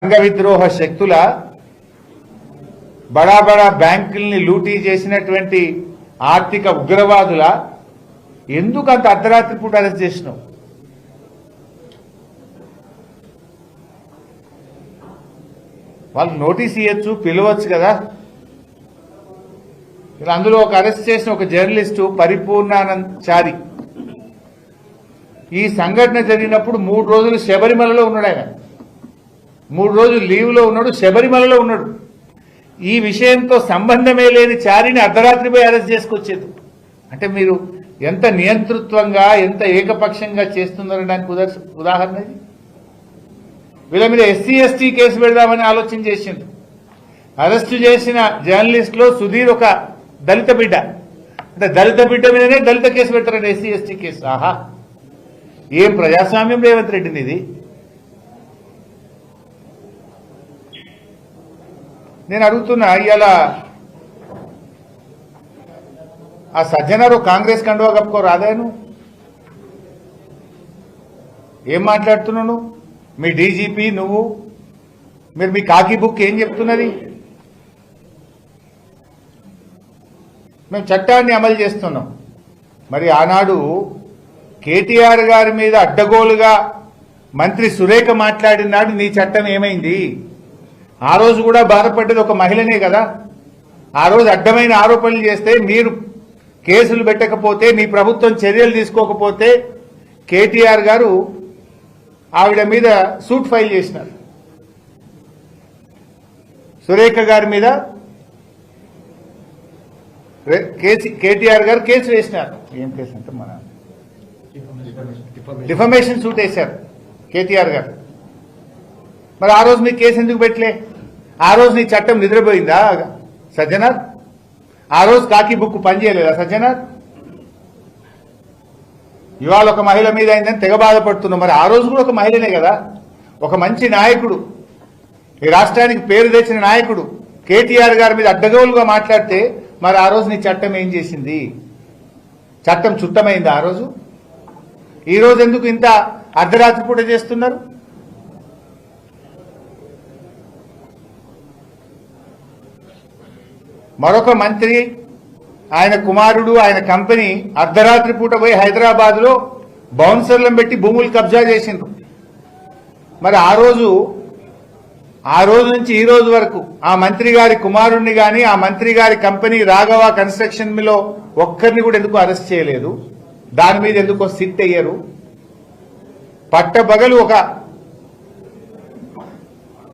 సంఘ విద్రోహ శక్తుల బడా బడా బ్యాంకుల్ని లూటీ చేసినటువంటి ఆర్థిక ఉగ్రవాదుల ఎందుకు అంత అర్ధరాత్రి పూట అరెస్ట్ చేసినావు? వాళ్ళు నోటీస్ ఇవ్వచ్చు, పిలవచ్చు కదా. అందులో ఒక అరెస్ట్ చేసిన ఒక జర్నలిస్టు పరిపూర్ణానందచారి ఈ సంఘటన జరిగినప్పుడు 3 రోజులు శబరిమలలో ఉన్నాడు. ఆయన 3 రోజులు లీవ్లో ఉన్నాడు, శబరిమలలో ఉన్నాడు. ఈ విషయంతో సంబంధమే లేని చారిని అర్ధరాత్రి పోయి అరెస్ట్ చేసుకొచ్చేది. అంటే మీరు ఎంత నియంతృత్వంగా, ఎంత ఏకపక్షంగా చేస్తున్నారనడానికి ఉదాహరణ ఇది. వీళ్ళ మీద ఎస్సీ ఎస్టీ కేసు పెడదామని ఆలోచన చేసింది. అరెస్టు చేసిన జర్నలిస్టులో సుధీర్ ఒక దళిత బిడ్డ. అంటే దళిత బిడ్డ మీదనే దళిత కేసు పెడతారండి, ఎస్సీ ఎస్టీ కేసు. ఆహా, ఏం ప్రజాస్వామ్యం రేవంత్ రెడ్డిని ఇది. నేను అడుగుతున్నా, ఇవాళ ఆ సజ్జనారు కాంగ్రెస్ కండువా కప్పుకో రాదాను? ఏం మాట్లాడుతున్నావు? మీ డీజీపీ నువ్వు, మీరు మీ కాకి బుక్ ఏం చెప్తున్నది? మేము చట్టాన్ని అమలు చేస్తున్నాం. మరి ఆనాడు కేటీఆర్ గారి మీద అడ్డగోలుగా మంత్రి సురేఖ మాట్లాడినాడు, నీ చట్టం ఏమైంది? ఆ రోజు కూడా బాధపడ్డది ఒక మహిళనే కదా. ఆ రోజు అడ్డమైన ఆరోపణలు చేస్తే మీరు కేసులు పెట్టకపోతే, మీ ప్రభుత్వం చర్యలు తీసుకోకపోతే కేటీఆర్ గారు ఆవిడ మీద సూట్ ఫైల్ చేసినారు. సురేఖ గారి మీద కేటీఆర్ గారు కేసు వేసినారు. ఏం కేసు అంటే మన డిఫమేషన్ సూట్ వేశారు కేటీఆర్ గారు. మరి ఆ రోజు మీకు కేసు ఎందుకు పెట్టలే? ఆ రోజు నీ చట్టం నిద్రపోయిందా సజ్జనార్? ఆ రోజు కాకి బుక్ పనిచేయలేదా సజ్జనార్? ఇవాళ ఒక మహిళ మీద అయిందని తెగ బాధపడుతున్నాం. మరి ఆ రోజు కూడా ఒక మహిళనే కదా, ఒక మంచి నాయకుడు, ఈ రాష్ట్రానికి పేరు తెచ్చిన నాయకుడు కేటీఆర్ గారి మీద అడ్డగోలుగా మాట్లాడితే మరి ఆ రోజు నీ చట్టం ఏం చేసింది? చట్టం చుట్టమైంది ఆ రోజు? ఈ రోజు ఎందుకు ఇంత అర్ధరాత్రి పూట చేస్తున్నారు? మరొక మంత్రి, ఆయన కుమారుడు, ఆయన కంపెనీ అర్ధరాత్రి పూట పోయి హైదరాబాద్ లో బౌన్సర్లను పెట్టి భూములు కబ్జా చేసిండ్రు. మరి ఆ రోజు నుంచి ఈ రోజు వరకు ఆ మంత్రి గారి కుమారుణ్ణి గాని, ఆ మంత్రి గారి కంపెనీ రాఘవ కన్స్ట్రక్షన్ లో ఒక్కరిని కూడా ఎందుకు అరెస్ట్ చేయలేదు? దాని మీద ఎందుకో సిట్ అయ్యారు? పట్టబగలు ఒక